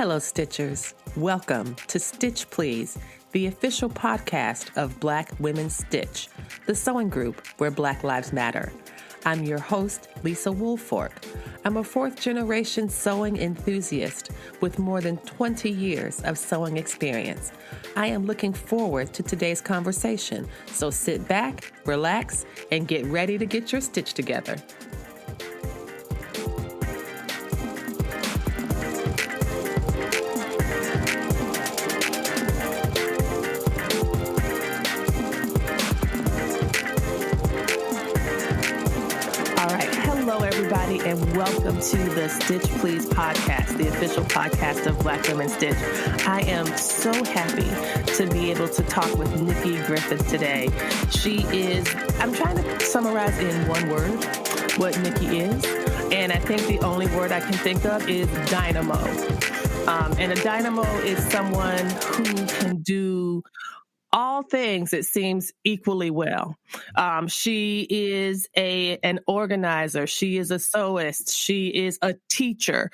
Hello, Stitchers. Welcome to Stitch Please, the official podcast of Black Women Stitch, the sewing group where Black Lives Matter. I'm your host, Lisa Woolfork. I'm a fourth-generation sewing enthusiast with more than 20 years of sewing experience. I am looking forward to today's conversation, so sit back, relax, and get ready to get your stitch together. And welcome to the Stitch Please podcast, the official podcast of Black Women Stitch. I am so happy to be able to talk with Nikki Griffith today. She is, I'm trying to summarize in one word what Nikki is, and I think the only word I can think of is dynamo. And a dynamo is someone who can do all things, it seems, equally well. She is an organizer. She is a sewist. She is a teacher.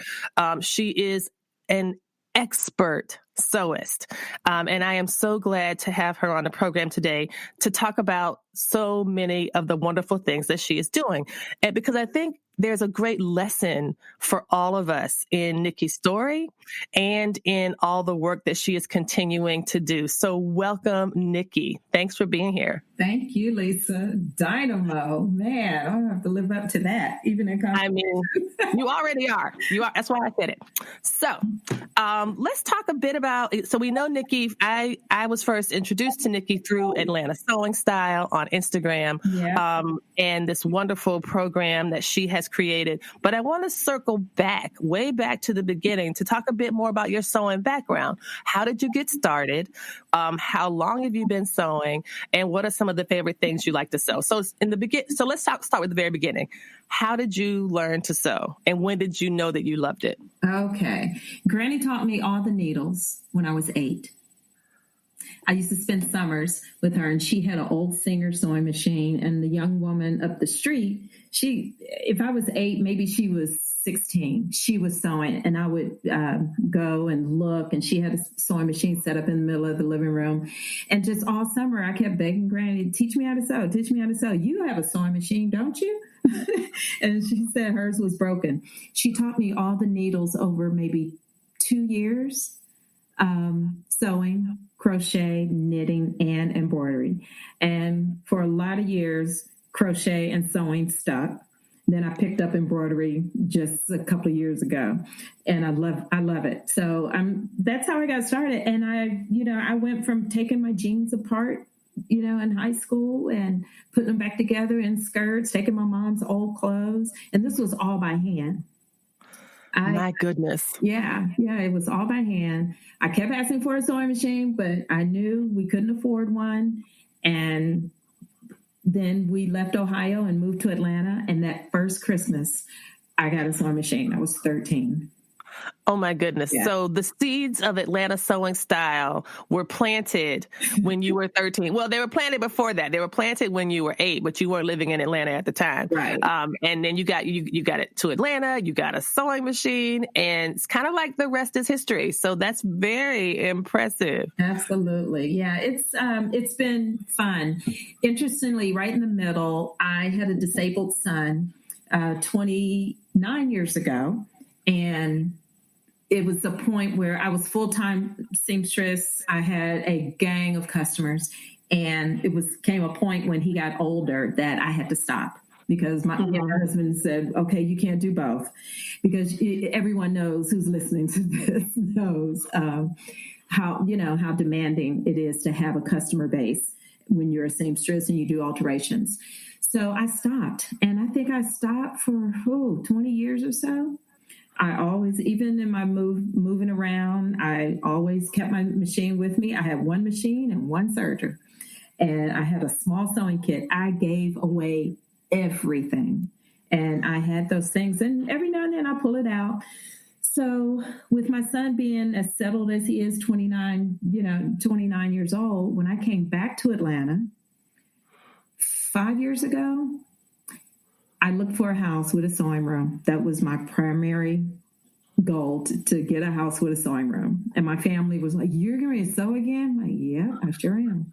She is an expert sewist. And I am so glad to have her on the program today to talk about so many of the wonderful things that she is doing. And because I think there's a great lesson for all of us in Nikki's story and in all the work that she is continuing to do. So welcome, Nikki. Thanks for being here. Thank you, Lisa. Dynamo. Man, I'll have to live up to that, even in conversation. I mean, you already are. You are. That's why I said it. So let's talk a bit about, so we know Nikki, I was first introduced to Nikki through Atlanta Sewing Style on Instagram, and this wonderful program that she has created. But I want to circle back, way back to the beginning, to talk a bit more about your sewing background. How did you get started? How long have you been sewing? And what are some of the favorite things you like to sew? So let's start with the very beginning. How did you learn to sew? And when did you know that you loved it? Okay. Granny taught me all the needles when I was 8. I used to spend summers with her, and she had an old Singer sewing machine. And the young woman up the street, if I was 8, maybe she was 16, she was sewing, and I would go and look, and she had a sewing machine set up in the middle of the living room. And just all summer, I kept begging Granny, teach me how to sew, teach me how to sew. You have a sewing machine, don't you? And she said hers was broken. She taught me all the needles over maybe 2 years, sewing, crochet, knitting, and embroidery. And for a lot of years, crochet and sewing stuck. Then I picked up embroidery just a couple of years ago, and I love it. So that's how I got started. And I went from taking my jeans apart, in high school and putting them back together in skirts, taking my mom's old clothes. And this was all by hand. My goodness. Yeah, it was all by hand. I kept asking for a sewing machine, but I knew we couldn't afford one. And then we left Ohio and moved to Atlanta. And that first Christmas, I got a sewing machine. I was 13. Oh, my goodness. Yeah. So the seeds of Atlanta Sewing Style were planted when you were 13. Well, they were planted before that. They were planted when you were 8, but you weren't living in Atlanta at the time. Right. And then you got it to Atlanta. You got a sewing machine, and it's kind of like the rest is history. So that's very impressive. Absolutely. Yeah, it's been fun. Interestingly, right in the middle, I had a disabled son 29 years ago, and it was the point where I was full-time seamstress. I had a gang of customers, and came a point when he got older that I had to stop because my husband said, okay, you can't do both, because everyone knows who's listening to this knows how demanding it is to have a customer base when you're a seamstress and you do alterations. So I stopped, and I think I stopped for 20 years or so. I always, even in my moving around, I always kept my machine with me. I had one machine and one serger, and I had a small sewing kit. I gave away everything, and I had those things, and every now and then I pull it out. So with my son being as settled as he is, 29 years old, when I came back to Atlanta 5 years ago, I looked for a house with a sewing room. That was my primary goal to get a house with a sewing room. And my family was like, "You're going to sew again?" I'm like, yeah, I sure am.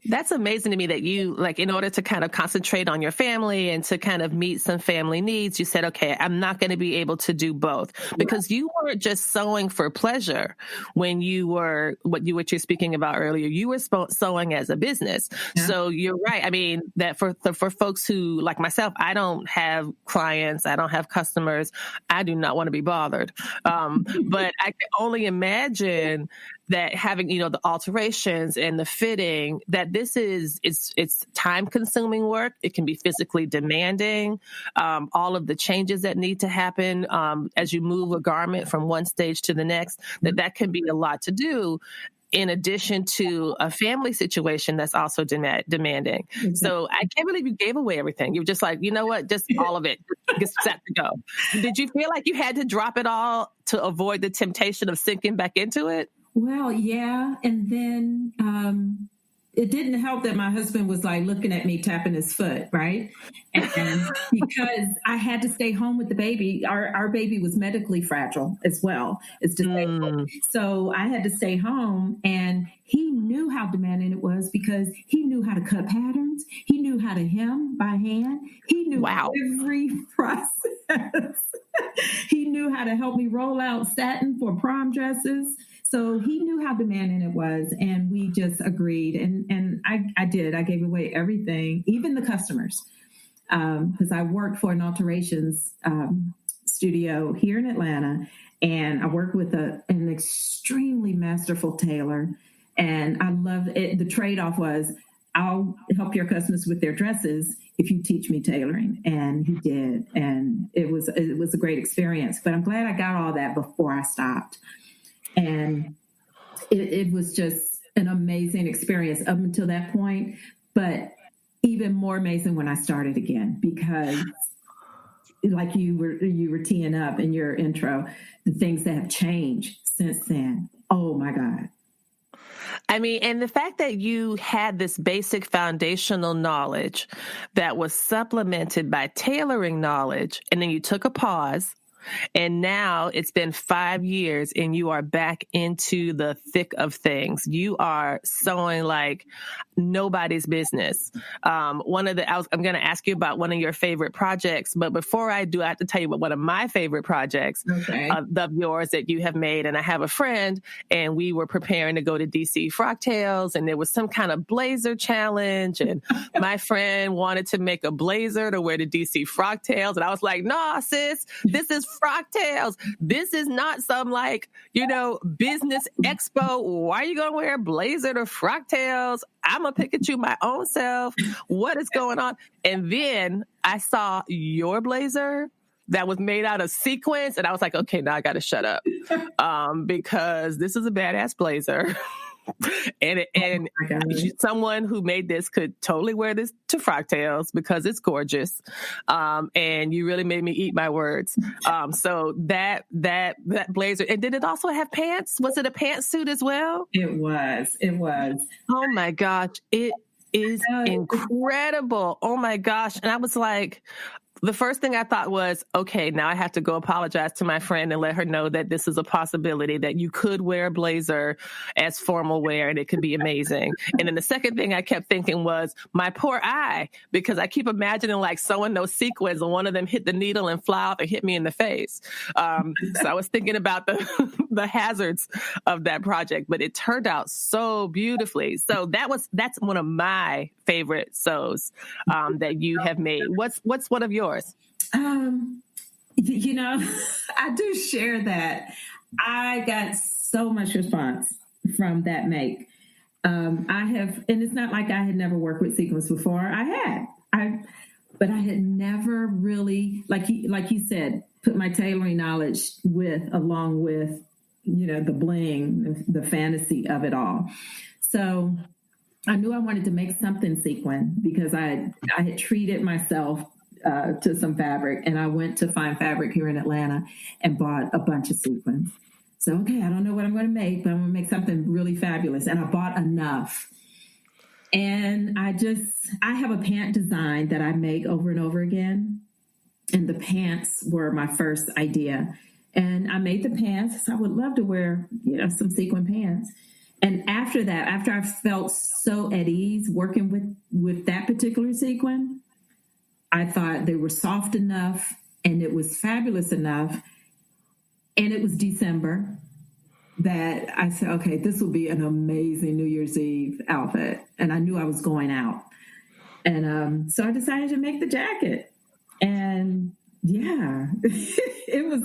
That's amazing to me that you, like, in order to kind of concentrate on your family and to kind of meet some family needs, you said, okay, I'm not going to be able to do both, because you weren't just sewing for pleasure when you were, what you're speaking about earlier, you were sewing as a business. Yeah. So you're right. I mean, that for folks who, like myself, I don't have clients, I don't have customers, I do not want to be bothered. But I can only imagine that having, the alterations and the fitting, that this is, it's time consuming work. It can be physically demanding. All of the changes that need to happen as you move a garment from one stage to the next, that can be a lot to do, in addition to a family situation that's also demanding. Mm-hmm. So I can't believe you gave away everything. You're just like, you know what, just all of it, just set to go. Did you feel like you had to drop it all to avoid the temptation of sinking back into it? Well, yeah. And then it didn't help that my husband was like looking at me tapping his foot, right? And because I had to stay home with the baby, our baby was medically fragile as well as disabled. So I had to stay home, and he knew how demanding it was because he knew how to cut patterns. He knew how to hem by hand. He knew every process. He knew how to help me roll out satin for prom dresses. So he knew how demanding it was, and we just agreed. And I did. I gave away everything, even the customers, because I worked for an alterations studio here in Atlanta, and I worked with an extremely masterful tailor. And I loved it. The trade-off was, I'll help your customers with their dresses if you teach me tailoring. And he did. And it was a great experience. But I'm glad I got all that before I stopped. And it was just an amazing experience up until that point, but even more amazing when I started again, because like you were teeing up in your intro, the things that have changed since then. Oh my God. I mean, and the fact that you had this basic foundational knowledge that was supplemented by tailoring knowledge, and then you took a pause. And now it's been 5 years and you are back into the thick of things. You are sewing like nobody's business. I'm going to ask you about one of your favorite projects, but before I do, I have to tell you about one of my favorite projects of yours that you have made. And I have a friend, and we were preparing to go to DC Frocktails, and there was some kind of blazer challenge, and my friend wanted to make a blazer to wear to DC Frocktails. And I was like, nah, sis, this is Frocktails. This is not some business expo. Why are you going to wear a blazer to Frocktails? I'm going to pick at you my own self. What is going on? And then I saw your blazer that was made out of sequins. And I was like, okay, now I got to shut up because this is a badass blazer. and someone who made this could totally wear this to Frocktails because it's gorgeous. And you really made me eat my words. So that blazer, and did it also have pants? Was it a pantsuit as well? It was. Oh my gosh. It is incredible. Oh my gosh. And I was like, the first thing I thought was, okay, now I have to go apologize to my friend and let her know that this is a possibility, that you could wear a blazer as formal wear and it could be amazing. And then the second thing I kept thinking was my poor eye, because I keep imagining like sewing those sequins and one of them hit the needle and fly off and hit me in the face. So I was thinking about the hazards of that project, but it turned out so beautifully. So that's one of my favorite sews that you have made. What's one of yours? I do share that. I got so much response from that make. I have, and it's not like I had never worked with sequins before. But I had never really, like you said, put my tailoring knowledge along with, the bling, the fantasy of it all. So I knew I wanted to make something sequin because I had treated myself to some fabric, and I went to Fine Fabric here in Atlanta and bought a bunch of sequins. So, okay, I don't know what I'm going to make, but I'm going to make something really fabulous. And I bought enough. And I have a pant design that I make over and over again. And the pants were my first idea. And I made the pants. So I would love to wear, some sequin pants. And after that, after I felt so at ease working with that particular sequin, I thought they were soft enough and it was fabulous enough. And it was December that I said, okay, this will be an amazing New Year's Eve outfit. And I knew I was going out. And so I decided to make the jacket. And yeah, it was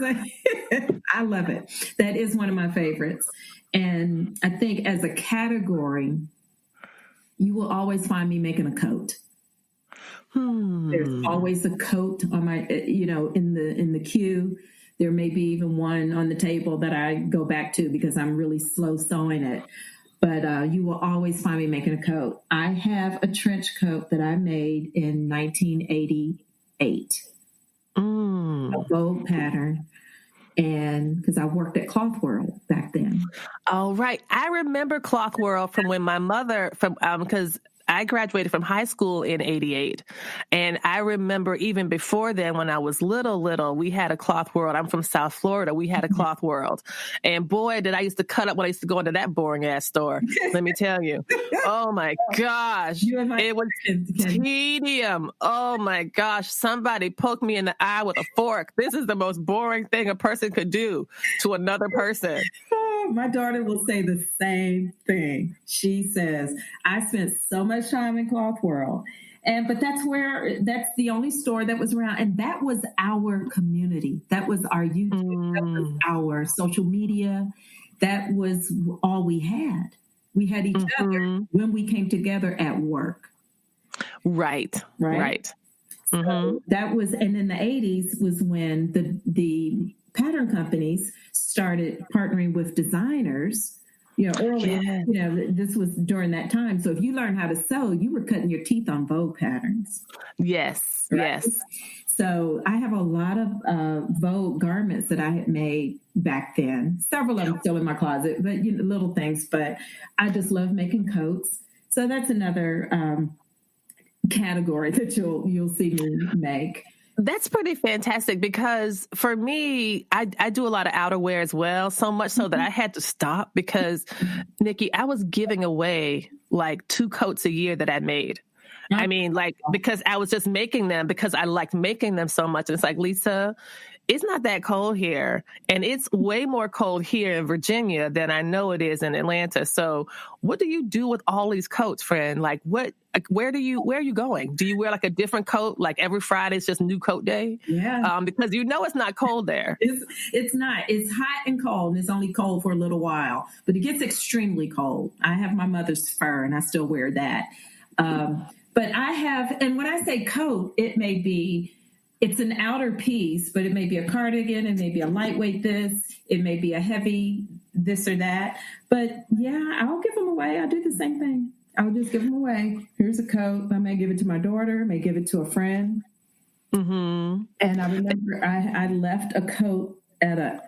I love it. That is one of my favorites. And I think as a category, you will always find me making a coat. There's always a coat on my, in the queue. There may be even one on the table that I go back to because I'm really slow sewing it. But you will always find me making a coat. I have a trench coat that I made in 1988. A bold pattern. And because I worked at Cloth World back then. Oh, right. I remember Cloth World from when my mother, because I graduated from high school in 88. And I remember even before then, when I was little, we had a Cloth World. I'm from South Florida. We had a Cloth World. And boy, did I used to cut up when I used to go into that boring ass store. Let me tell you. Oh my gosh. It was tedium. Oh my gosh. Somebody poked me in the eye with a fork. This is the most boring thing a person could do to another person. My daughter will say the same thing. She says, I spent so much time in Cloth World. But that's the only store that was around. And that was our community. That was our YouTube. That was our social media. That was all we had. We had each other when we came together at work. Right. So that was, and in the 80s was when the pattern companies started partnering with designers, early, this was during that time. So if you learned how to sew, you were cutting your teeth on Vogue patterns. Yes. Right? Yes. So I have a lot of Vogue garments that I had made back then. Several of them still in my closet, but little things, but I just love making coats. So that's another category that you'll see me make. That's pretty fantastic because for me, I do a lot of outerwear as well, so much so that I had to stop because, Nikki, I was giving away like 2 coats a year that I made. I mean, because I was just making them because I liked making them so much. And it's like, Lisa, it's not that cold here. And it's way more cold here in Virginia than I know it is in Atlanta. So what do you do with all these coats, friend? Like where are you going? Do you wear like a different coat? Like every Friday is just new coat day? Yeah. Because it's not cold there. It's not. It's hot and cold, and it's only cold for a little while, but it gets extremely cold. I have my mother's fur and I still wear that. But I have, and when I say coat, it's an outer piece, but it may be a cardigan, it may be a lightweight this, it may be a heavy this or that. But yeah, I'll give them away. I do the same thing. I'll just give them away. Here's a coat. I may give it to my daughter, may give it to a friend. And I remember I left a coat at a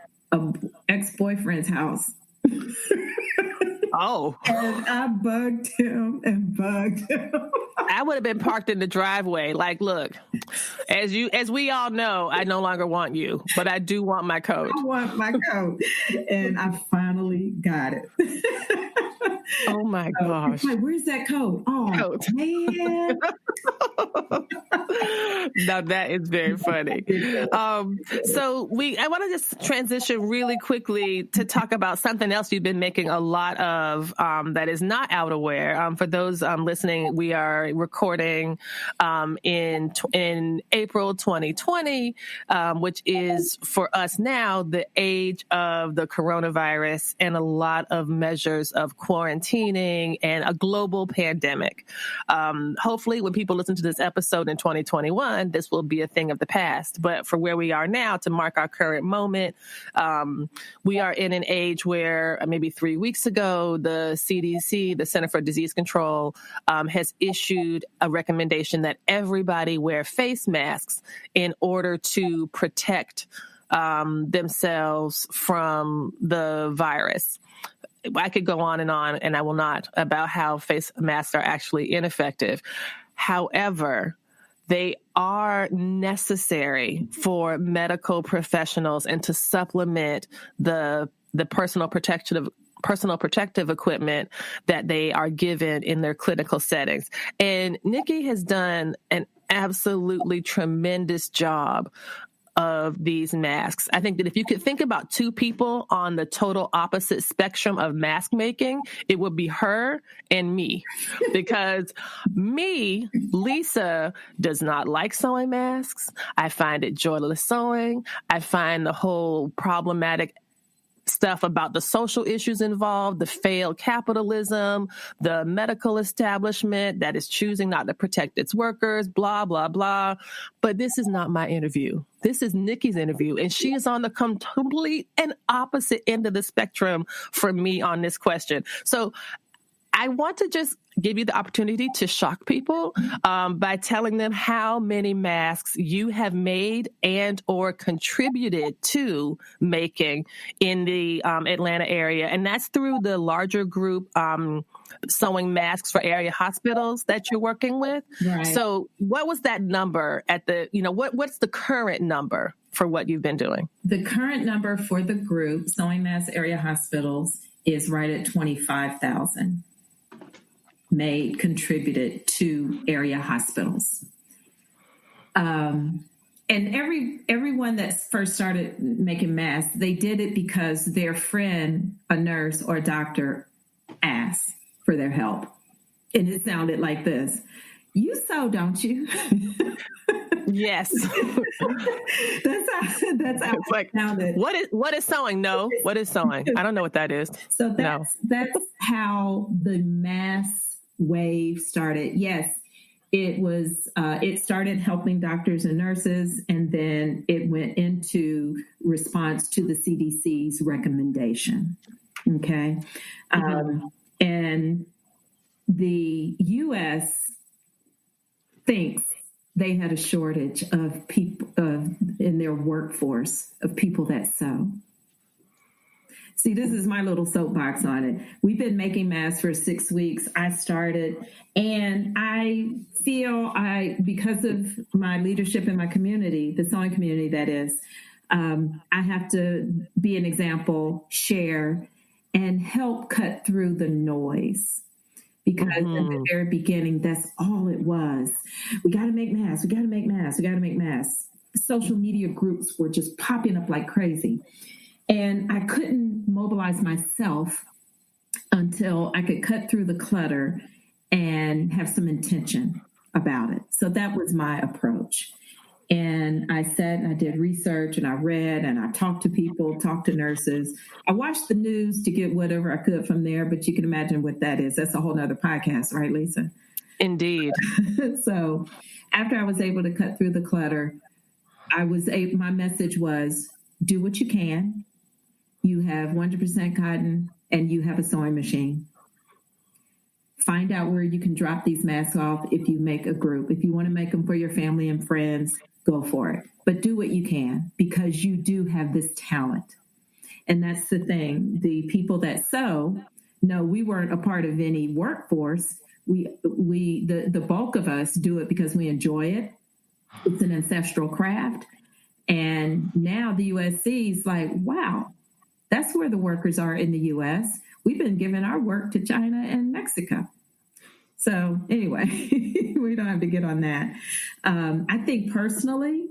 ex-boyfriend's house. Oh. And I bugged him. I would have been parked in the driveway. Like, look, as we all know, I no longer want you, but I do want my coat. I want my coat. And I finally got it. Oh my gosh. Like, where's that coat? Oh, man. Now that is very funny. So I want to just transition really quickly to talk about something else you've been making a lot of that is not outerwear. For those listening, we are recording in April 2020, which is for us now the age of the coronavirus and a lot of measures of quarantining and a global pandemic. Hopefully, when people listen to this episode in 2021, this will be a thing of the past. But for where we are now, to mark our current moment, we are in an age where maybe 3 weeks ago, the CDC, the Center for Disease Control, has issued a recommendation that everybody wear face masks in order to protect themselves from the virus. I could go on, and I will not, about how face masks are actually ineffective. However, they are necessary for medical professionals and to supplement the personal protective equipment that they are given in their clinical settings. And Nikki has done an absolutely tremendous job of these masks. I think that if you could think about two people on the total opposite spectrum of mask making, it would be her and me. Because me, Lisa, does not like sewing masks. I find it joyless sewing. I find the whole problematic stuff about the social issues involved, the failed capitalism, the medical establishment that is choosing not to protect its workers, blah, blah, blah. But this is not my interview. This is Nikki's interview, and she is on the complete and opposite end of the spectrum from me on this question. So I want to just give you the opportunity to shock people by telling them how many masks you have made and or contributed to making in the Atlanta area. And that's through the larger group sewing masks for area hospitals that you're working with. Right. So what was that number at the, what's the current number for what you've been doing? The current number for the group, Sewing Mask Area Hospitals, is right at 25,000. Contributed to area hospitals. And everyone that first started making masks, they did it because their friend, a nurse or a doctor, asked for their help. And it sounded like this: "You sew, don't you?" Yes. That's how it's like, it sounded. What is sewing? No. What is sewing? I don't know what that is. So that's how the mask wave started. Yes, it was. It started helping doctors and nurses, and then it went into response to the CDC's recommendation. Okay, and the U.S. thinks they had a shortage of people in their workforce of people that sew. See, this is my little soapbox on it. We've been making masks for 6 weeks. I started, and I feel because of my leadership in my community, the sewing community that is, I have to be an example, share, and help cut through the noise. Because in the very beginning, that's all it was. We got to make masks. We got to make masks. We got to make masks. Social media groups were just popping up like crazy. And I couldn't mobilize myself until I could cut through the clutter and have some intention about it. So that was my approach. And I sat and I did research and I read and I talked to people, talked to nurses. I watched the news to get whatever I could from there, but you can imagine what that is. That's a whole nother podcast, right, Lisa? Indeed. So after I was able to cut through the clutter, my message was, do what you can. You have 100% cotton and you have a sewing machine. Find out where you can drop these masks off if you make a group. If you want to make them for your family and friends, go for it. But do what you can because you do have this talent. And that's the thing. The people that sew, no, we weren't a part of any workforce. The bulk of us do it because we enjoy it. It's an ancestral craft. And now the USC is like, wow, that's where the workers are in the U.S. We've been giving our work to China and Mexico. So anyway, we don't have to get on that. I think personally,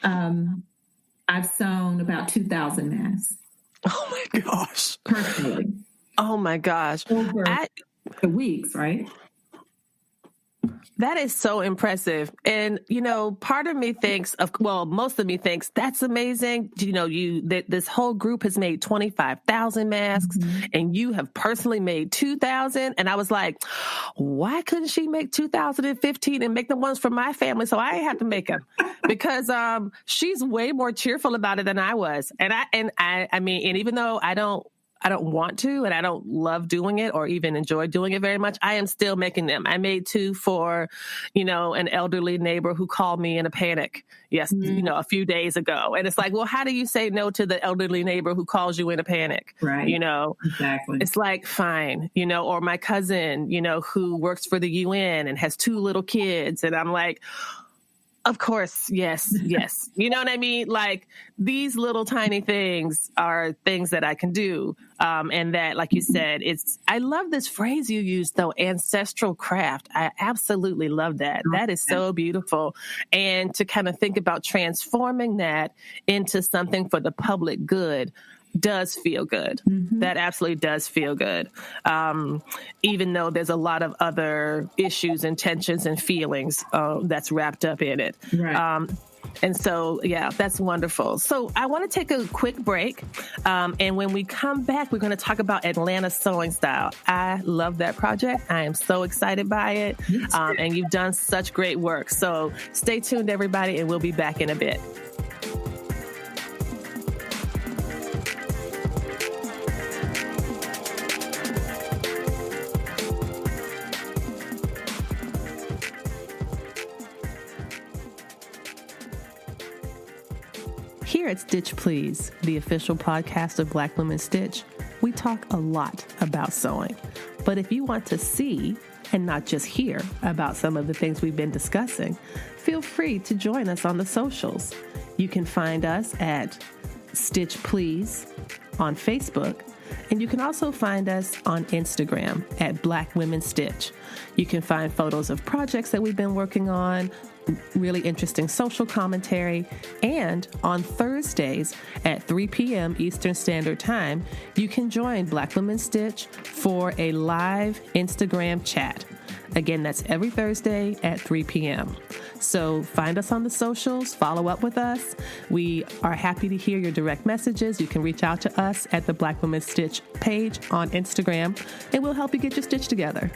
I've sewn about 2,000 masks. Oh my gosh. Personally. Oh my gosh. Over the weeks, right? That is so impressive. And, part of me thinks most of me thinks that's amazing. This whole group has made 25,000 masks and you have personally made 2,000. And I was like, why couldn't she make 2015 and make the ones for my family? So I have to make them because, she's way more cheerful about it than I was. And even though I don't want to, and I don't love doing it or even enjoy doing it very much, I am still making them. I made 2 for, an elderly neighbor who called me in a panic. Yes, a few days ago. And it's like, well, how do you say no to the elderly neighbor who calls you in a panic? Right. Exactly. It's like, fine, or my cousin, who works for the UN and has 2 little kids. And I'm like, Of course. Yes. Yes. You know what I mean? Like these little tiny things are things that I can do. And that, like you said, I love this phrase you used though, ancestral craft. I absolutely love that. That is so beautiful. And to kind of think about transforming that into something for the public good does feel good. Mm-hmm. That absolutely does feel good. Even though there's a lot of other issues and tensions and feelings that's wrapped up in it. Right. And so, yeah, that's wonderful. So I want to take a quick break. And when we come back, we're going to talk about Atlanta Sewing Style. I love that project. I am so excited by it. And you've done such great work. So stay tuned, everybody, and we'll be back in a bit. Here at Stitch Please, the official podcast of Black Women Stitch, we talk a lot about sewing. But if you want to see and not just hear about some of the things we've been discussing, feel free to join us on the socials. You can find us at Stitch Please on Facebook, and you can also find us on Instagram at Black Women Stitch. You can find photos of projects that we've been working on, really interesting social commentary, and on Thursdays at 3 p.m. Eastern Standard Time, you can join Black Women Stitch for a live Instagram chat. Again, that's every Thursday at 3 p.m. So find us on the socials, follow up with us. We are happy to hear your direct messages. You can reach out to us at the Black Women Stitch page on Instagram, and we'll help you get your stitch together.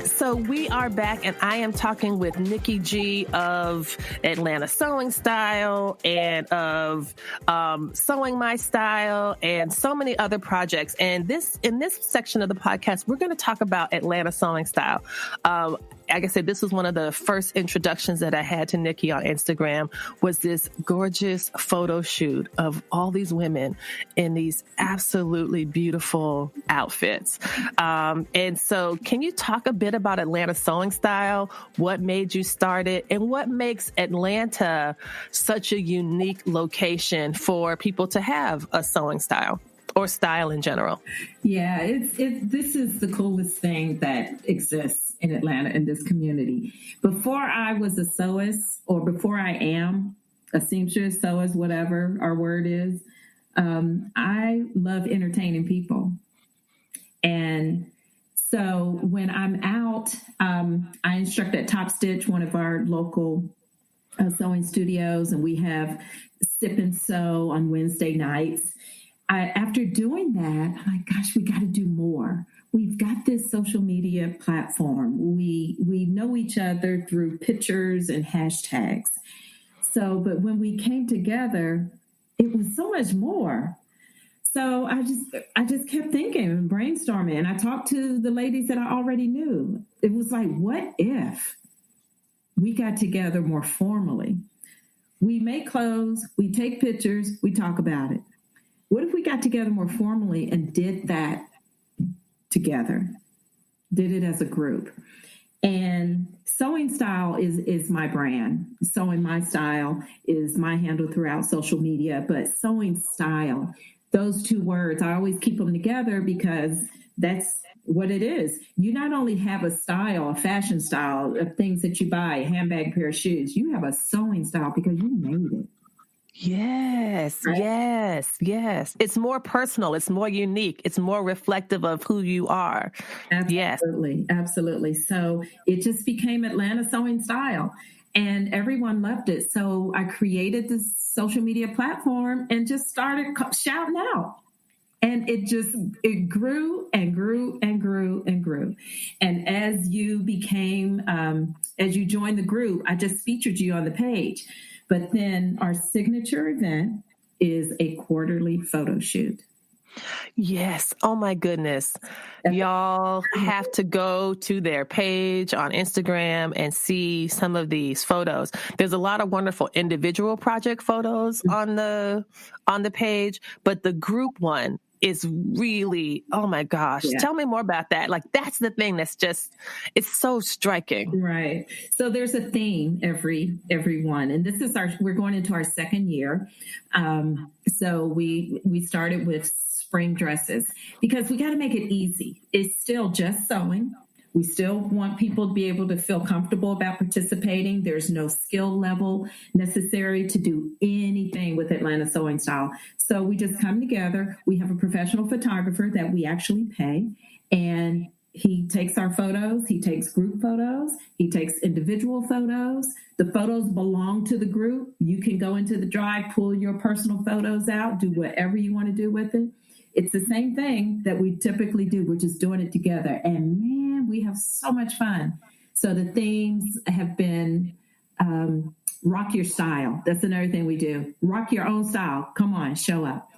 So we are back, and I am talking with Nikki G of Atlanta Sewing Style and of Sewing My Style and so many other projects. And in this section of the podcast, we're going to talk about Atlanta Sewing Style. Like I said, this was one of the first introductions that I had to Nikki on Instagram, was this gorgeous photo shoot of all these women in these absolutely beautiful outfits. And so can you talk a bit about Atlanta Sewing Style, what made you start it, and what makes Atlanta such a unique location for people to have a sewing style or style in general? Yeah, this is the coolest thing that exists in Atlanta, in this community. Before I was a sewist, or before I am a seamstress, sewist, whatever our word is, I love entertaining people. And so when I'm out, I instruct at Top Stitch, one of our local sewing studios, and we have Sip and Sew on Wednesday nights. After doing that, I'm like, gosh, we got to do more. We've got this social media platform. We know each other through pictures and hashtags. So, but when we came together, it was so much more. So I just kept thinking and brainstorming. And I talked to the ladies that I already knew. It was like, what if we got together more formally? We make clothes, we take pictures, we talk about it. What if we got together more formally and did that together, did it as a group? And Sewing Style is my brand. Sewing My Style is my handle throughout social media, but Sewing Style, those two words, I always keep them together because that's what it is. You not only have a style, a fashion style of things that you buy, a handbag, pair of shoes, you have a sewing style because you made it. Yes, right? Yes. It's more personal. It's more unique. It's more reflective of who you are. Absolutely. So it just became Atlanta Sewing Style, and everyone loved it. So I created this social media platform and just started shouting out. And it grew and grew and grew and grew. And as you joined the group, I just featured you on the page. But then our signature event is a quarterly photo shoot. Yes. Oh my goodness. Y'all have to go to their page on Instagram and see some of these photos. There's a lot of wonderful individual project photos on the page, but the group one is really, oh my gosh. Yeah. Tell me more about that. Like that's the thing that's just, it's so striking. Right. So there's a theme every one, and we're going into our second year. So we started with spring dresses because we got to make it easy. It's still just sewing. We still want people to be able to feel comfortable about participating. There's no skill level necessary to do anything with Atlanta Sewing Style. So we just come together. We have a professional photographer that we actually pay, and he takes our photos, he takes group photos, he takes individual photos. The photos belong to the group. You can go into the drive, pull your personal photos out, do whatever you want to do with it. It's the same thing that we typically do. We're just doing it together. And man, we have so much fun. So the themes have been rock your style. That's another thing we do. Rock your own style. Come on, show up.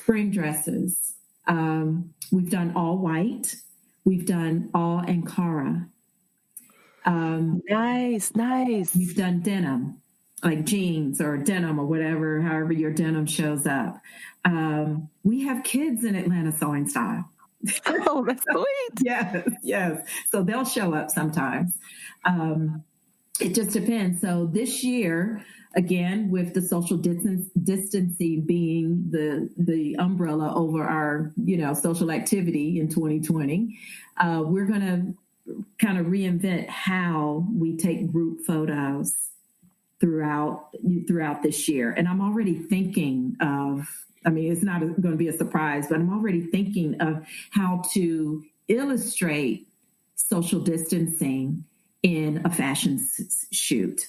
Spring dresses. We've done all white. We've done all Ankara. Nice. We've done denim, like jeans or denim or whatever, however your denim shows up. We have kids in Atlanta Sewing Style. Oh, that's sweet. Yes. So they'll show up sometimes. It just depends. So this year, again, with the social distancing being the umbrella over our, social activity in 2020, we're going to kind of reinvent how we take group photos throughout this year. And I'm already thinking of, it's not going to be a surprise, but I'm already thinking of how to illustrate social distancing in a fashion shoot.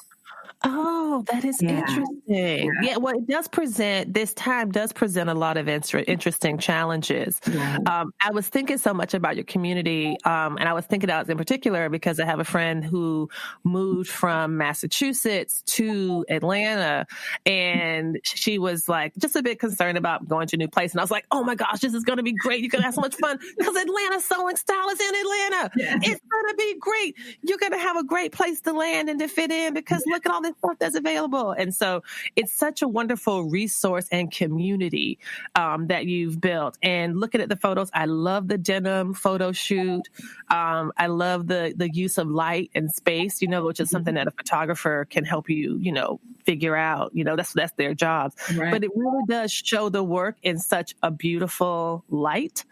Oh, that is interesting. Yeah, well, this time does present a lot of interesting challenges. Yeah. I was thinking so much about your community, and I was thinking about it in particular because I have a friend who moved from Massachusetts to Atlanta, and she was like just a bit concerned about going to a new place. And I was like, oh my gosh, this is going to be great. You're going to have so much fun because Atlanta Sewing Style is in Atlanta. Yeah. It's going to be great. You're going to have a great place to land and to fit in because look at all this stuff that's available. And so it's such a wonderful resource and community that you've built. And looking at the photos, I love the denim photo shoot. I love the use of light and space, which is something that a photographer can help you, figure out. That's their job. Right. But it really does show the work in such a beautiful light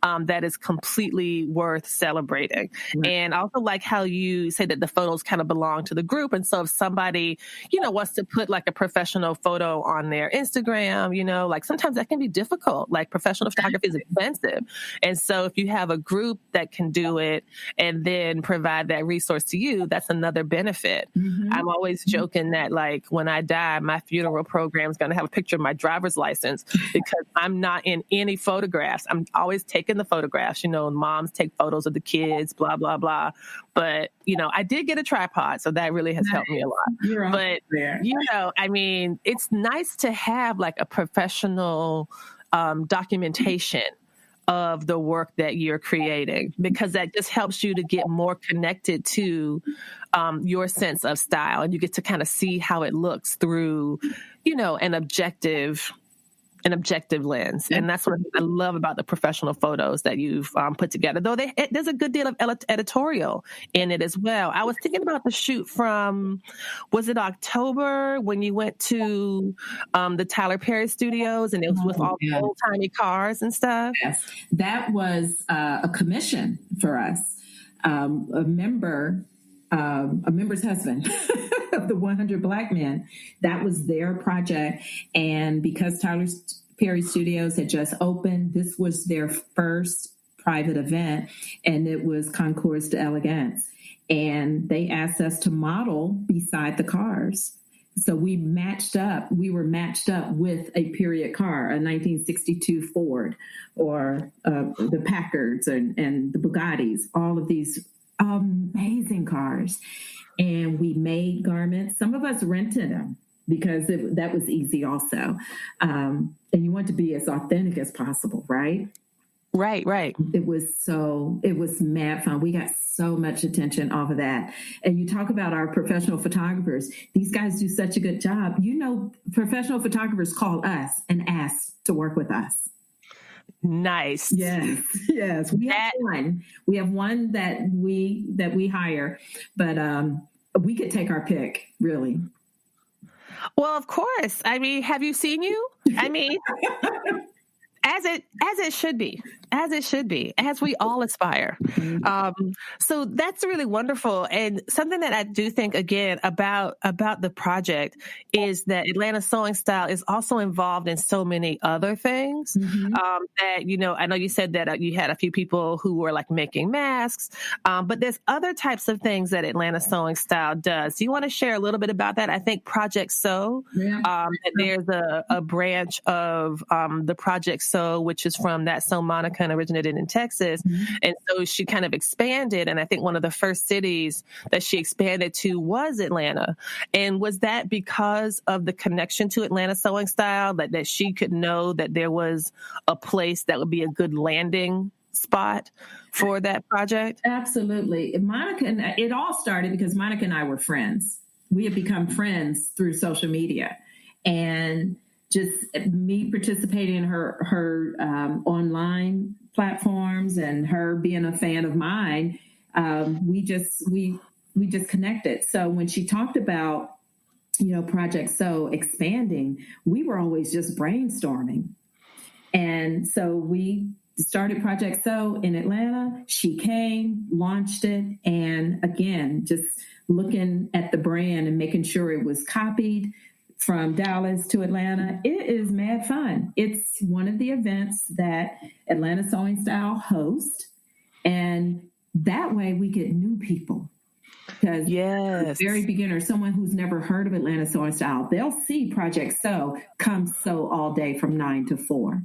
that is completely worth celebrating. Right. And I also like how you say that the photos kind of belong to the group. And so if somebody wants to put like a professional photo on their Instagram, like sometimes that can be difficult. Like professional photography is expensive. And so if you have a group that can do it and then provide that resource to you, that's another benefit. Mm-hmm. I'm always joking that like when I die, my funeral program is going to have a picture of my driver's license because I'm not in any photographs. I'm always taking the photographs, moms take photos of the kids, blah, blah, blah. But, I did get a tripod, so that really has helped me a lot. But, it's nice to have like a professional documentation of the work that you're creating because that just helps you to get more connected to your sense of style. And you get to kind of see how it looks through, an objective lens. And that's what I love about the professional photos that you've put together, though there's a good deal of editorial in it as well. I was thinking about the shoot from, was it October when you went to the Tyler Perry studios and it was with all the old timey cars and stuff? Yes, that was a commission for us. A member's husband of the 100 Black Men. That was their project. And because Tyler Perry Studios had just opened, this was their first private event, and it was Concours d'Elegance. And they asked us to model beside the cars. So we were matched up with a period car, a 1962 Ford, or the Packards and the Bugattis, all of these amazing cars. And we made garments. Some of us rented them because that was easy also. And you want to be as authentic as possible, right? Right. It was mad fun. We got so much attention off of that. And you talk about our professional photographers. These guys do such a good job. Professional photographers call us and ask to work with us. Nice. Yes. We have one that we hire, but we could take our pick, really. Well, of course. I mean, have you seen you? I mean, as it should be, as we all aspire. So that's really wonderful. And something that I do think, again, about the project is that Atlanta Sewing Style is also involved in so many other things. That, I know you said that you had a few people who were like making masks, but there's other types of things that Atlanta Sewing Style does. Do you want to share a little bit about that? I think Project Sew, there's a branch of the Project Sew, which is from That Sew Monica and originated in Texas. And so she kind of expanded. And I think one of the first cities that she expanded to was Atlanta. And was that because of the connection to Atlanta Sewing Style, that she could know that there was a place that would be a good landing spot for that project? Absolutely. Monica and it all started because Monica and I were friends. We had become friends through social media, and just me participating in her online platforms and her being a fan of mine, we just connected. So when she talked about, Project Sew expanding, we were always just brainstorming. And so we started Project Sew in Atlanta. She came, launched it, and again, just looking at the brand and making sure it was copied from Dallas to Atlanta. It is mad fun. It's one of the events that Atlanta Sewing Style hosts. And that way we get new people. Because very beginner, someone who's never heard of Atlanta Sewing Style, they'll see Project Sew come sew all day from 9 to 4.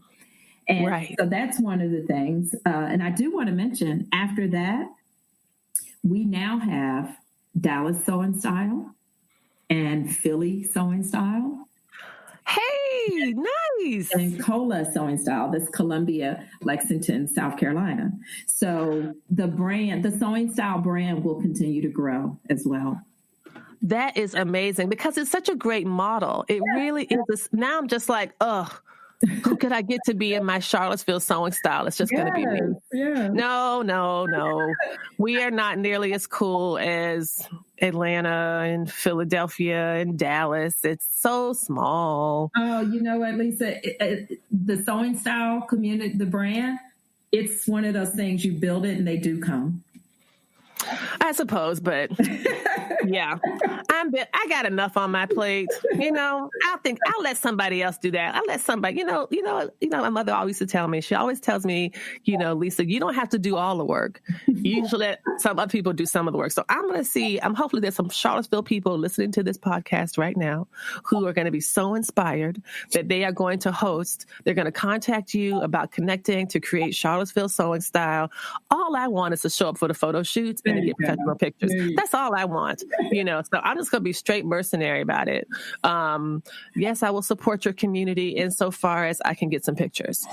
And so that's one of the things. And I do want to mention, after that, we now have Dallas Sewing Style and Philly Sewing Style. Hey, nice. And Cola Sewing Style. That's Columbia, Lexington, South Carolina. So the Sewing Style brand will continue to grow as well. That is amazing because it's such a great model. It really is. Now I'm just like, who could I get to be in my Charlottesville Sewing Style? It's just going to be me. Yeah. No. We are not nearly as cool as Atlanta and Philadelphia and Dallas. It's so small. Oh, you know what, Lisa? The Sewing Style community, the brand, it's one of those things you build it and they do come. I suppose, but yeah, I got enough on my plate. I'll let somebody else do that. I'll let somebody, my mother always used to tell me, she always tells me, Lisa, you don't have to do all the work. You should let some other people do some of the work. So hopefully there's some Charlottesville people listening to this podcast right now who are going to be so inspired that they are going to host. They're going to contact you about connecting to create Charlottesville Sewing Style. All I want is to show up for the photo shoots and to get professional pictures. That's all I want, so I'm just going to be straight mercenary about it. Yes, I will support your community insofar as I can get some pictures.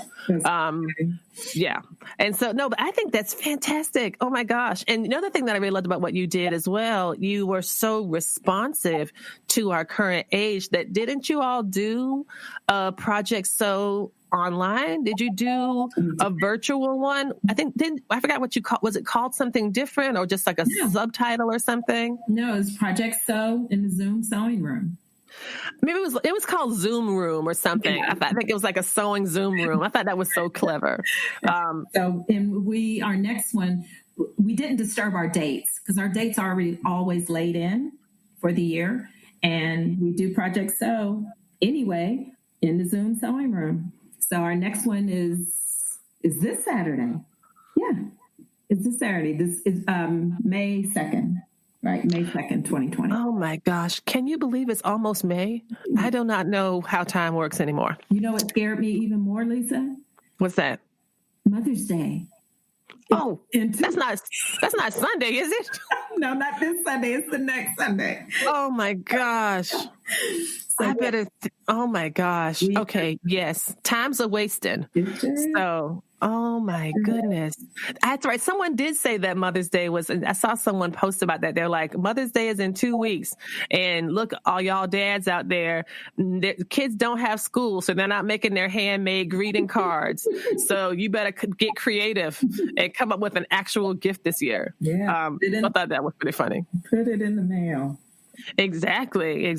Yeah. And so, but I think that's fantastic. Oh my gosh. And another thing that I really loved about what you did as well, you were so responsive to our current age that didn't you all do a Project Sew online? Did you do a virtual one? I forgot what you called. Was it called something different or just like a subtitle or something? No, it was Project Sew in the Zoom sewing room. Maybe it was called Zoom Room or something. Yeah. I think it was like a sewing Zoom room. I thought that was so clever. Our next one, we didn't disturb our dates because our dates are already always laid in for the year. And we do Project Sew anyway in the Zoom sewing room. So our next one is this Saturday. Yeah, it's this Saturday. This is May 2nd. Right, May 2nd, 2020. Oh, my gosh. Can you believe it's almost May? I do not know how time works anymore. You know what scared me even more, Lisa? What's that? Mother's Day. Oh, that's not Sunday, is it? No, not this Sunday. It's the next Sunday. Oh, my gosh. I better. Oh my gosh. Okay. Yes. Time's a wasting. So, oh my goodness. That's right. Someone did say that Mother's Day was, I saw someone post about that. They're like, Mother's Day is in 2 weeks. And look, all y'all dads out there, the kids don't have school, so they're not making their handmade greeting cards. So you better get creative and come up with an actual gift this year. Yeah. I thought that was pretty funny. Put it in the mail. Exactly.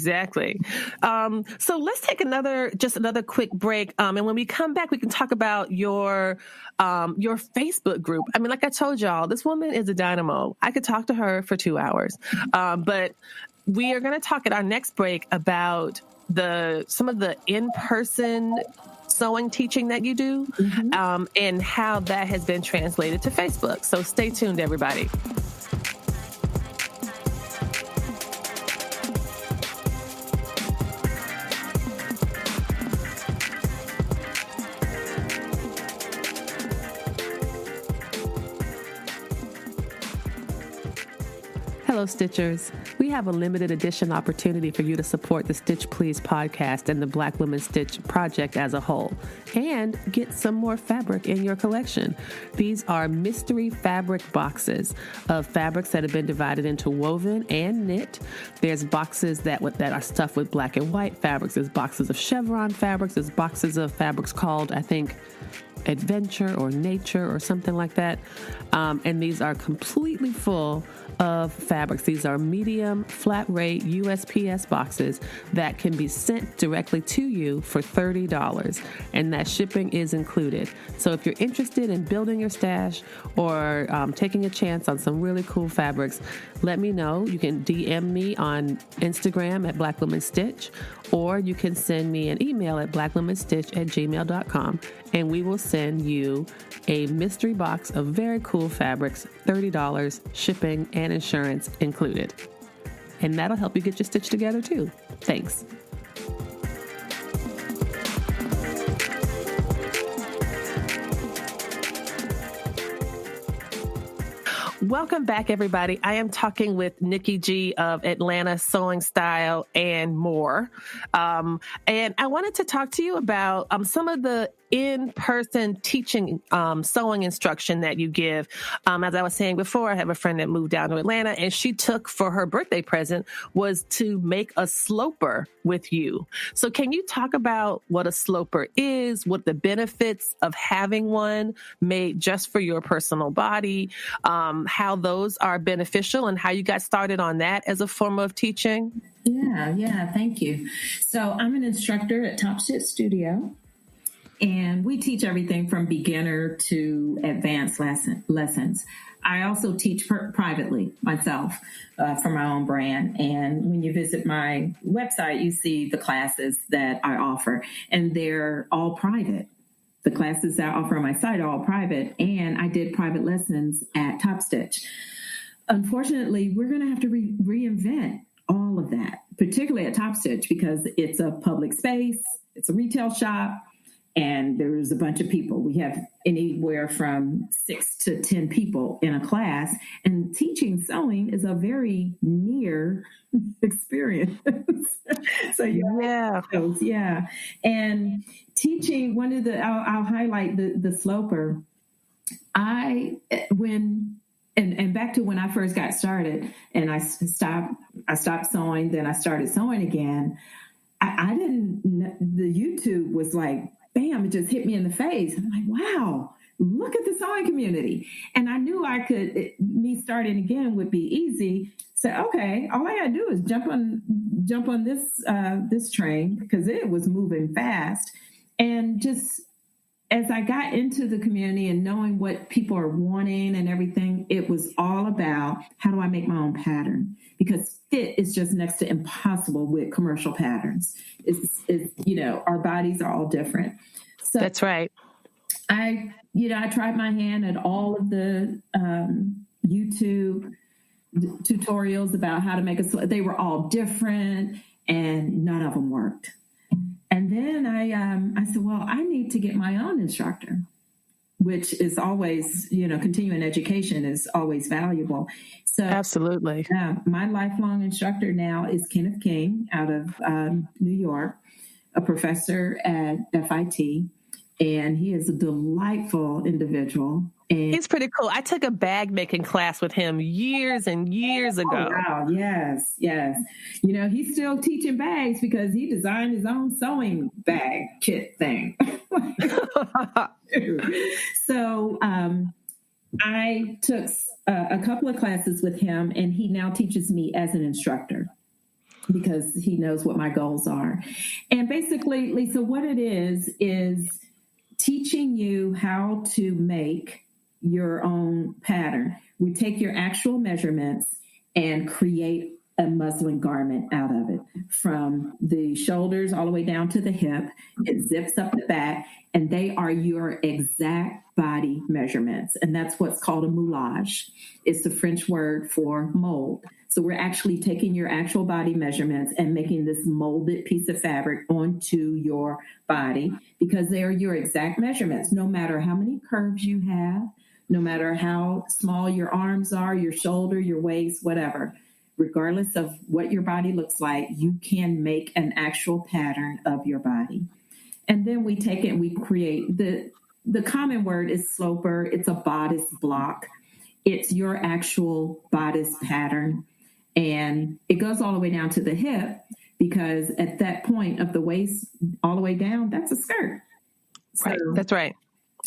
So let's take another quick break. And when we come back, we can talk about your Facebook group. I mean, like I told y'all, this woman is a dynamo. I could talk to her for 2 hours. But we are going to talk at our next break about some of the in-person sewing teaching that you do, and how that has been translated to Facebook. So stay tuned, everybody. Hello, Stitchers. We have a limited edition opportunity for you to support the Stitch Please podcast and the Black Women Stitch project as a whole, and get some more fabric in your collection. These are mystery fabric boxes of fabrics that have been divided into woven and knit. There's boxes that are stuffed with black and white fabrics. There's boxes of chevron fabrics. There's boxes of fabrics called, I think, Adventure or Nature or something like that. And these are completely full of fabrics. These are medium flat rate USPS boxes that can be sent directly to you for $30, and that shipping is included. So if you're interested in building your stash or taking a chance on some really cool fabrics, let me know. You can DM me on Instagram at Black Women Stitch, or you can send me an email at blackwomenstitch@gmail.com, and we will send you a mystery box of very cool fabrics, $30, shipping and insurance included. And that'll help you get your stitch together too. Thanks. Welcome back, everybody. I am talking with Nikki G of Atlanta Sewing Style and more. And I wanted to talk to you about some of the in-person teaching sewing instruction that you give. As I was saying before, I have a friend that moved down to Atlanta, and she took for her birthday present was to make a sloper with you. So can you talk about what a sloper is, what the benefits of having one made just for your personal body, how those are beneficial, and how you got started on that as a form of teaching? Yeah, thank you. So I'm an instructor at Top Stitch Studio, and we teach everything from beginner to advanced lessons. I also teach privately myself for my own brand. And when you visit my website, you see the classes that I offer, and they're all private. The classes that I offer on my site are all private, and I did private lessons at Top Stitch. Unfortunately, we're going to have to reinvent all of that, particularly at Top Stitch, because it's a public space, it's a retail shop, and there's a bunch of people. We have anywhere from 6 to 10 people in a class, and teaching sewing is a very near experience. So yeah. And teaching, I'll highlight the sloper. And back to when I first got started, and I stopped sewing, then I started sewing again. I didn't. The YouTube was like, bam! It just hit me in the face. I'm like, wow, look at the sewing community. And I knew me starting again would be easy. So okay, all I gotta do is jump on this train, because it was moving fast. And just as I got into the community and knowing what people are wanting and everything, it was all about, how do I make my own pattern? Because fit is just next to impossible with commercial patterns. Our bodies are all different. So that's right. I tried my hand at all of the YouTube tutorials about how to make they were all different, and none of them worked. And then I said, well, I need to get my own instructor. which is always, continuing education is always valuable. So absolutely. My lifelong instructor now is Kenneth King out of New York, a professor at FIT, and he is a delightful individual. And he's pretty cool. I took a bag making class with him years and years ago. Oh, wow. Yes. He's still teaching bags because he designed his own sewing bag kit thing. So I took a couple of classes with him, and he now teaches me as an instructor because he knows what my goals are. And basically, Lisa, what it is teaching you how to make your own pattern. We take your actual measurements and create a muslin garment out of it, from the shoulders all the way down to the hip. It zips up the back, and they are your exact body measurements. And that's what's called a moulage. It's the French word for mold. So we're actually taking your actual body measurements and making this molded piece of fabric onto your body, because they are your exact measurements, no matter how many curves you have, no matter how small your arms are, your shoulder, your waist, whatever. Regardless of what your body looks like, you can make an actual pattern of your body. And then we take it and we create the common word is sloper. It's a bodice block. It's your actual bodice pattern. And it goes all the way down to the hip, because at that point of the waist all the way down, that's a skirt. Right. So, that's right.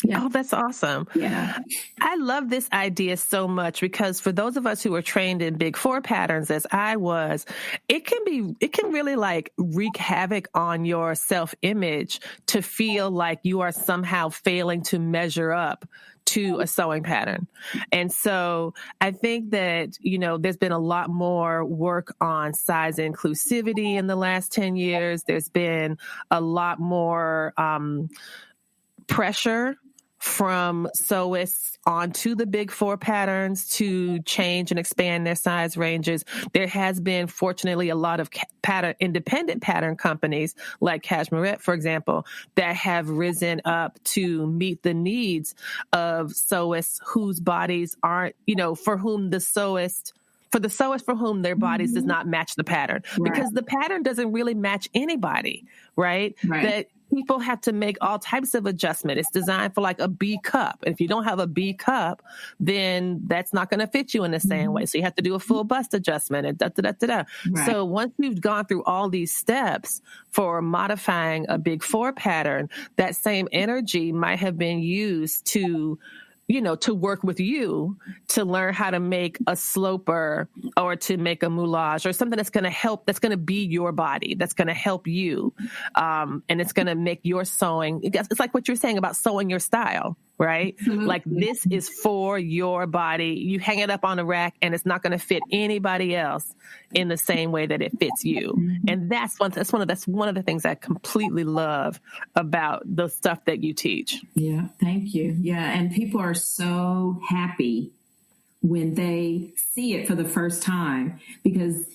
Yeah. Oh, that's awesome. Yeah. I love this idea so much, because for those of us who are trained in Big Four patterns, as I was, it can really like wreak havoc on your self-image to feel like you are somehow failing to measure up to a sewing pattern. And so I think that, there's been a lot more work on size inclusivity in the last 10 years. There's been a lot more pressure from sewists onto the Big Four patterns to change and expand their size ranges. There has been, fortunately, a lot of independent pattern companies like Cashmerette, for example, that have risen up to meet the needs of sewists whose bodies aren't, for the sewists for whom their bodies does not match the pattern, because the pattern doesn't really match anybody, right? That people have to make all types of adjustment. It's designed for like a B cup. And if you don't have a B cup, then that's not going to fit you in the same way. So you have to do a full bust adjustment and da-da-da-da-da. So once you've gone through all these steps for modifying a Big Four pattern, that same energy might have been used to work with you to learn how to make a sloper or to make a moulage or something that's going to help, that's going to be your body, that's going to help you. And it's going to make your sewing, it's like what you're saying about sewing your style, right? Absolutely. Like this is for your body. You hang it up on a rack and it's not going to fit anybody else in the same way that it fits you. And that's one of the things I completely love about the stuff that you teach. Yeah. Thank you. Yeah. And people are so happy when they see it for the first time, because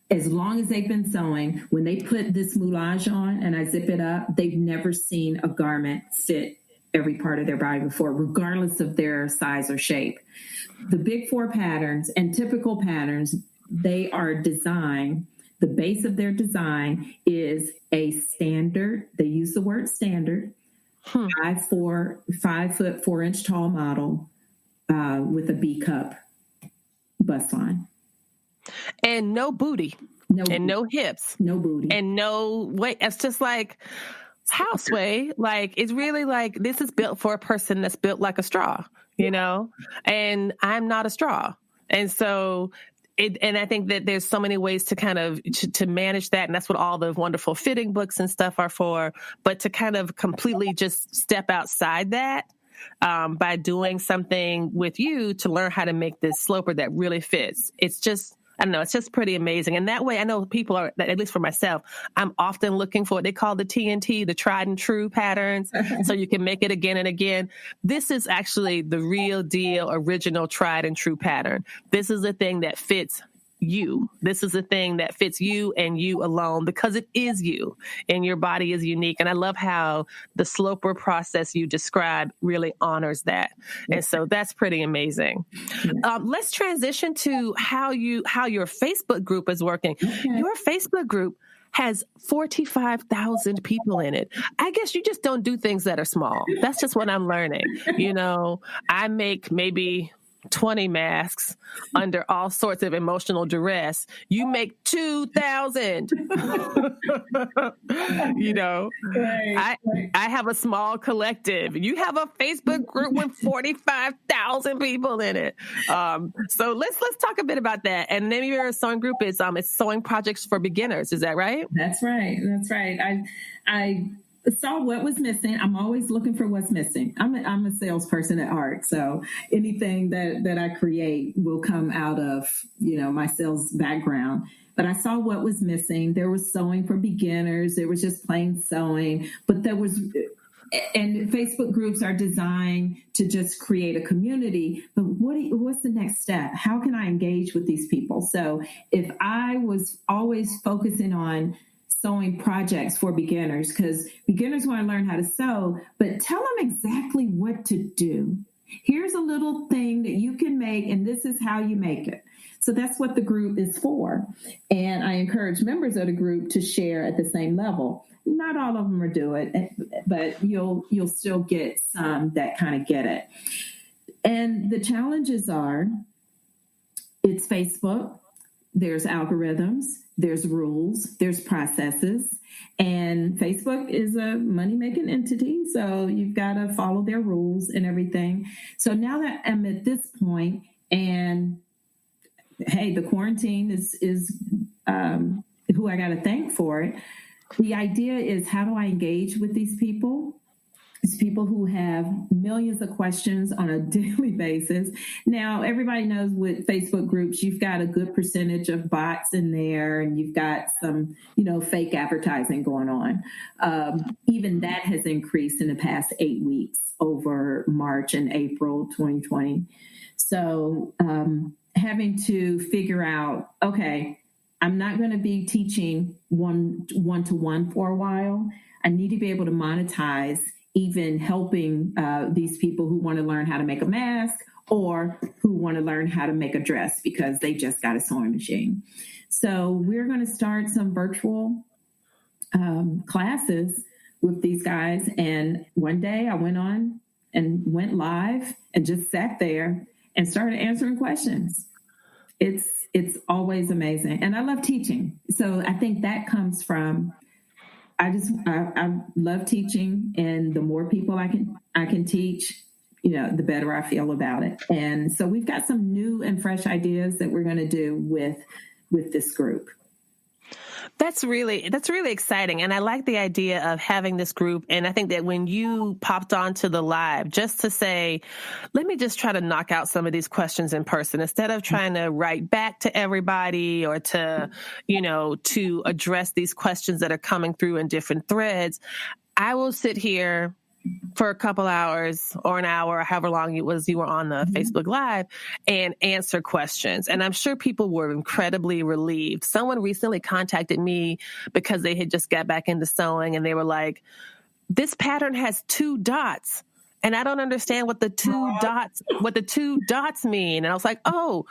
as long as they've been sewing, when they put this moulage on and I zip it up, they've never seen a garment fit every part of their body before, regardless of their size or shape. The Big Four patterns and typical patterns, they are designed, the base of their design is a standard. They use the word standard, 5 foot 4 inch tall model with a B cup bust line. And no booty. No hips. No booty. And no weight. It's just like houseway. Like, it's really like, this is built for a person that's built like a straw, and I'm not a straw. And so and I think that there's so many ways to kind of to manage that. And that's what all the wonderful fitting books and stuff are for. But to kind of completely just step outside that by doing something with you to learn how to make this sloper that really fits. It's just, I don't know, it's just pretty amazing. And that way, I know people are, at least for myself, I'm often looking for what they call the TNT, the tried and true patterns, so you can make it again and again. This is actually the real deal, original tried and true pattern. This is the thing that fits you. This is a thing that fits you and you alone because it is you and your body is unique. And I love how the sloper process you described really honors that. And so that's pretty amazing. Let's transition to how your Facebook group is working. Okay. Your Facebook group has 45,000 people in it. I guess you just don't do things that are small. That's just what I'm learning. I make maybe 20 masks under all sorts of emotional duress. You make 2,000. Right. I have a small collective. You have a Facebook group with 45,000 people in it. So let's talk a bit about that. And then your sewing group is it's Sewing Projects for Beginners. Is that right? That's right. I saw what was missing. I'm always looking for what's missing. I'm a salesperson at heart. So anything that I create will come out of, my sales background. But I saw what was missing. There was sewing for beginners. There was just plain sewing, and Facebook groups are designed to just create a community. But what's the next step? How can I engage with these people? So if I was always focusing on sewing projects for beginners, because beginners want to learn how to sew, but tell them exactly what to do. Here's a little thing that you can make, and this is how you make it. So that's what the group is for. And I encourage members of the group to share at the same level. Not all of them will do it, but you'll still get some that kind of get it. And the challenges are, it's Facebook, there's algorithms, there's rules, there's processes, and Facebook is a money-making entity, so you've got to follow their rules and everything. So now that I'm at this point, and hey, the quarantine is who I got to thank for it. The idea is, how do I engage with these people? It's people who have millions of questions on a daily basis. Now, everybody knows with Facebook groups, you've got a good percentage of bots in there, and you've got some, fake advertising going on. Even that has increased in the past 8 weeks over March and April 2020. So having to figure out, okay, I'm not going to be teaching one-to-one for a while. I need to be able to monetize even helping these people who want to learn how to make a mask or who want to learn how to make a dress because they just got a sewing machine. So we're going to start some virtual classes with these guys. And one day I went on and went live and just sat there and started answering questions. It's always amazing. And I love teaching. So I think that comes from, I love teaching, and the more people I can teach, the better I feel about it. And so we've got some new and fresh ideas that we're going to do with this group. That's really exciting. And I like the idea of having this group. And I think that when you popped onto the live, just to say, let me just try to knock out some of these questions in person instead of trying to write back to everybody or to address these questions that are coming through in different threads. I will sit here for a couple hours or an hour, or however long it was you were on the Facebook Live, and answer questions. And I'm sure people were incredibly relieved. Someone recently contacted me because they had just got back into sewing, and they were like, this pattern has 2 dots. And I don't understand what the two dots mean. And I was like, oh,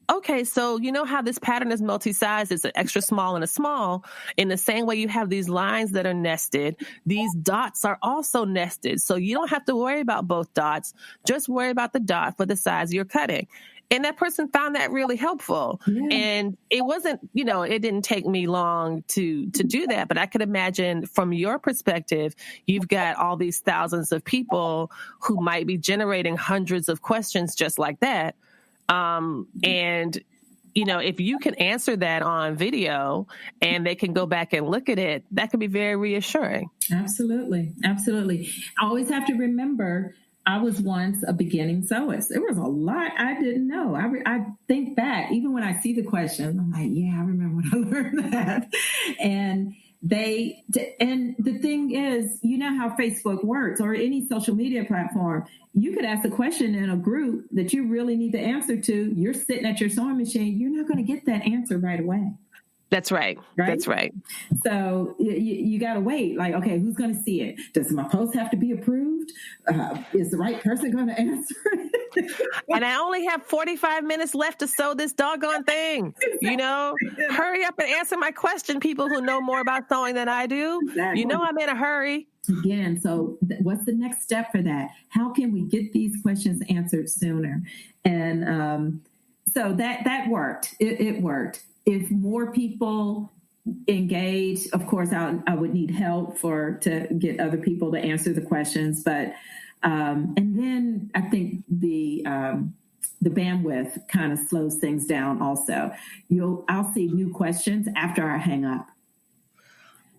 okay. So you know how this pattern is multi-sized? It's an extra small and a small. In the same way you have these lines that are nested, these dots are also nested. So you don't have to worry about both dots. Just worry about the dot for the size you're cutting. And that person found that really helpful. Yeah. And it wasn't, it didn't take me long to do that. But I could imagine from your perspective, you've got all these thousands of people who might be generating hundreds of questions just like that. And if you can answer that on video and they can go back and look at it, that can be very reassuring. Absolutely. Absolutely. I always have to remember, I was once a beginning sewist. There was a lot I didn't know. I think back, even when I see the question, I'm like, yeah, I remember when I learned that. And And the thing is, you know how Facebook works or any social media platform. You could ask a question in a group that you really need the answer to. You're sitting at your sewing machine. You're not going to get that answer right away. That's right. That's right. So you got to wait. Like, okay, who's going to see it? Does my post have to be approved? Is the right person going to answer it? And I only have 45 minutes left to sew this doggone thing. Exactly. Hurry up and answer my question, people who know more about sewing than I do. Exactly. I'm in a hurry. Again, so what's the next step for that? How can we get these questions answered sooner? And so that worked. It worked. If more people engage, of course, I would need help to get other people to answer the questions. But and then I think the bandwidth kind of slows things down. Also, I'll see new questions after I hang up.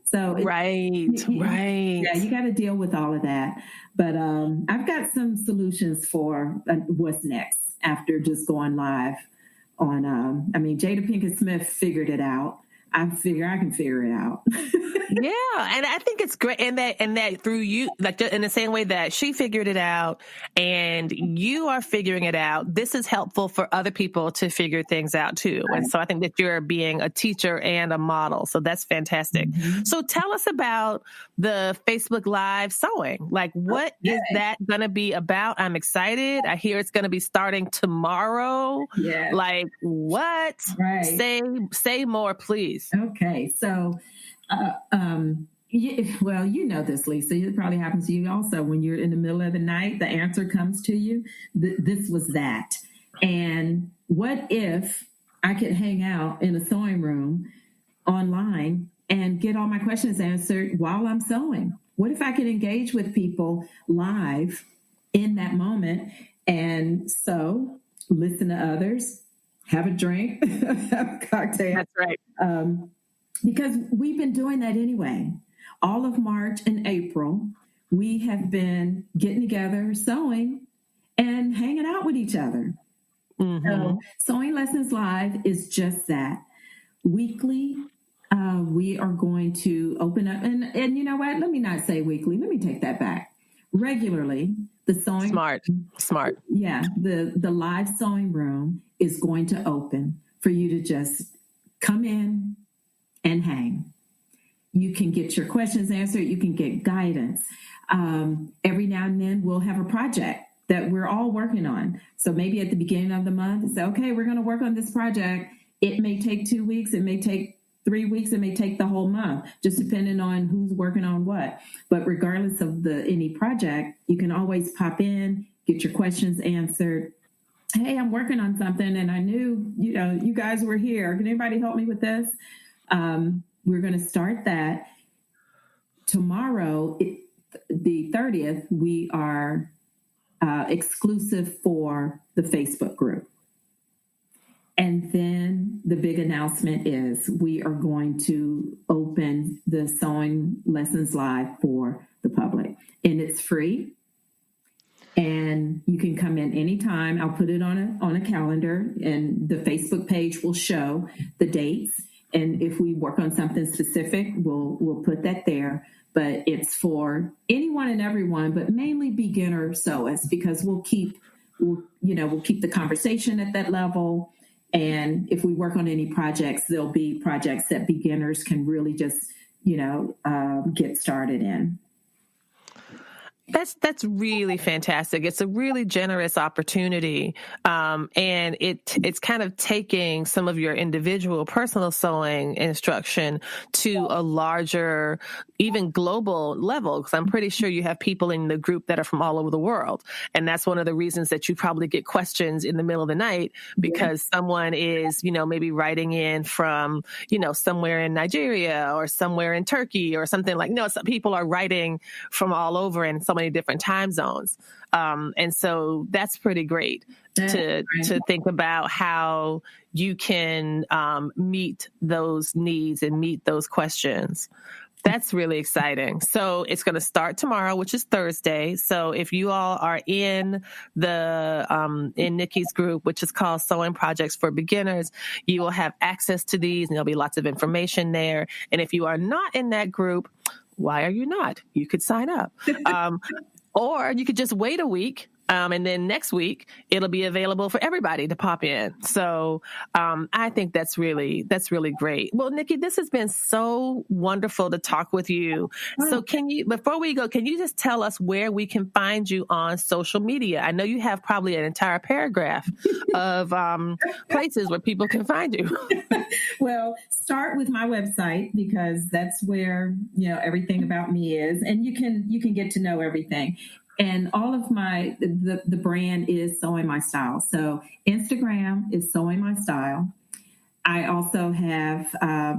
So right. Yeah, you got to deal with all of that. But I've got some solutions for what's next after just going live. Jada Pinkett Smith figured it out. I figure I can figure it out. Yeah, and I think it's great, and that through you, like in the same way that she figured it out, and you are figuring it out. This is helpful for other people to figure things out too. Right. And so I think that you're being a teacher and a model. So that's fantastic. Mm-hmm. So tell us about the Facebook Live sewing. Like, what is that going to be about? I'm excited. I hear it's going to be starting tomorrow. Yeah. Like, what? Right. Say more, please. Okay, so. Well, you know this, Lisa. It probably happens to you also when you're in the middle of the night, the answer comes to you. This was that. And what if I could hang out in a sewing room online and get all my questions answered while I'm sewing? What if I could engage with people live in that moment and sew, listen to others, have a drink, have a cocktail? That's right. Because we've been doing that anyway. All of March and April, we have been getting together, sewing, and hanging out with each other. Mm-hmm. So Sewing Lessons Live is just that. Weekly, we are going to open up. And you know what? Let me not say weekly. Let me take that back. Regularly, the sewing... Smart. Yeah, the live sewing room is going to open for you to just come in and hang. You can get your questions answered. You can get guidance. Every now and then we'll have a project that we're all working on. So maybe at the beginning of the month, say, okay, we're going to work on this project. It may take 2 weeks. It may take 3 weeks. It may take the whole month, just depending on who's working on what. But regardless of any project, you can always pop in, get your questions answered. Hey, I'm working on something and I knew, you guys were here. Can anybody help me with this? We're going to start that tomorrow, the 30th. We are exclusive for the Facebook group. And then the big announcement is we are going to open the Sewing Lessons Live for the public. And it's free. And you can come in anytime. I'll put it on a calendar, and the Facebook page will show the dates. And if we work on something specific, we'll put that there. But it's for anyone and everyone, but mainly beginner sewists, because we'll keep the conversation at that level. And if we work on any projects, there'll be projects that beginners can really just get started in. That's really fantastic. It's a really generous opportunity. And it's kind of taking some of your individual personal sewing instruction to a larger, even global level. Because I'm pretty sure you have people in the group that are from all over the world. And that's one of the reasons that you probably get questions in the middle of the night, because someone is, maybe writing in from, somewhere in Nigeria or somewhere in Turkey or something like, some people are writing from all over in so many different time zones. And so that's pretty great to think about how you can meet those needs and meet those questions. That's really exciting. So it's going to start tomorrow, which is Thursday. So if you all are in in Nikki's group, which is called Sewing Projects for Beginners, you will have access to these and there'll be lots of information there. And if you are not in that group, why are you not? You could sign up. Or you could just wait a week. And then next week, it'll be available for everybody to pop in. So I think that's really great. Well, Nikki, this has been so wonderful to talk with you. So before we go, can you just tell us where we can find you on social media? I know you have probably an entire paragraph of places where people can find you. Well, start with my website because that's where, everything about me is. And you can get to know everything. And all of the brand is Sewing My Style. So Instagram is Sewing My Style. I also have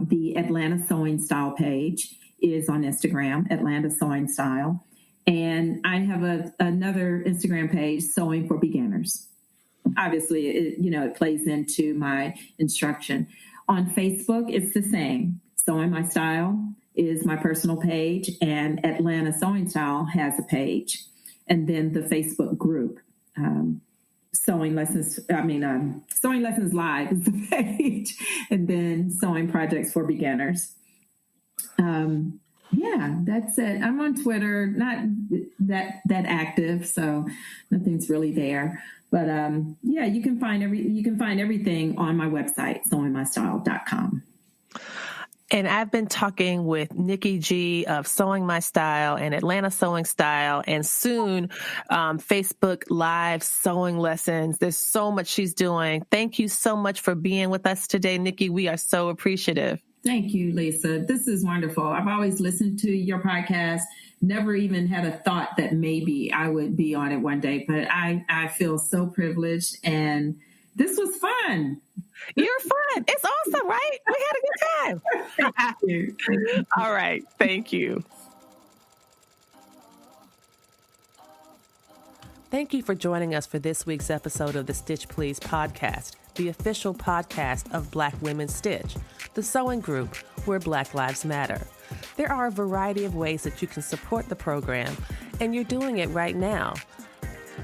the Atlanta Sewing Style page is on Instagram, Atlanta Sewing Style. And I have another Instagram page, Sewing for Beginners. Obviously, it plays into my instruction. On Facebook, it's the same. Sewing My Style is my personal page, and Atlanta Sewing Style has a page. And then the Facebook group, Sewing Lessons Live is the page, and then Sewing Projects for Beginners. That's it. I'm on Twitter, not that active, so nothing's really there. But you can find everything on my website, sewingmystyle.com. And I've been talking with Nikki G of Sewing My Style and Atlanta Sewing Style, and soon Facebook Live sewing lessons. There's so much she's doing. Thank you so much for being with us today, Nikki. We are so appreciative. Thank you, Lisa. This is wonderful. I've always listened to your podcast, never even had a thought that maybe I would be on it one day, but I feel so privileged, and this was fun. You're fun. It's awesome, right? We had a good time. Thank you. All right. Thank you. Thank you for joining us for this week's episode of the Stitch Please podcast, the official podcast of Black Women Stitch, the sewing group where Black Lives Matter. There are a variety of ways that you can support the program, and you're doing it right now.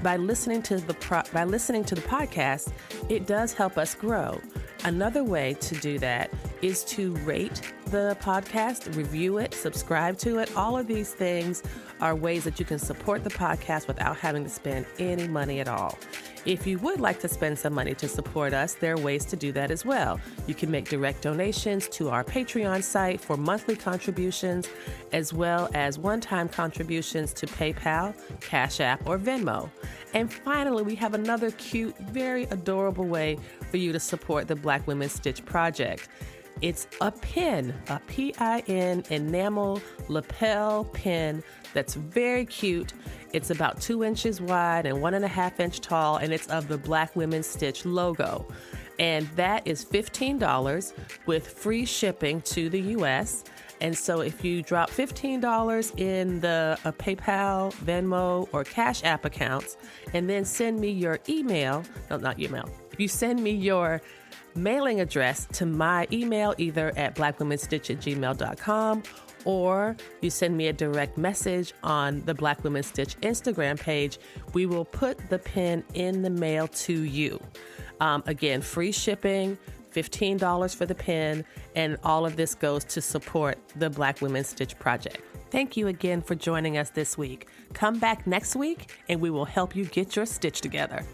By listening to the podcast, it does help us grow. Another way to do that is to rate the podcast, review it, subscribe to it. All of these things are ways that you can support the podcast without having to spend any money at all. If you would like to spend some money to support us, there are ways to do that as well. You can make direct donations to our Patreon site for monthly contributions, as well as one-time contributions to PayPal, Cash App, or Venmo. And finally, we have another cute, very adorable way for you to support the Black Women Stitch Project. It's a pin, a PIN enamel lapel pin that's very cute. It's about 2 inches wide and 1.5 inch tall, and it's of the Black Women Stitch logo. And that is $15 with free shipping to the U.S. And so if you drop $15 in the PayPal, Venmo, or Cash App accounts, and then send me your if you send me your mailing address to my email, either at blackwomenstitch@gmail.com, or you send me a direct message on the Black Women Stitch Instagram page, we will put the pin in the mail to you. Again, free shipping, $15 for the pin, and all of this goes to support the Black Women Stitch Project. Thank you again for joining us this week. Come back next week and we will help you get your stitch together.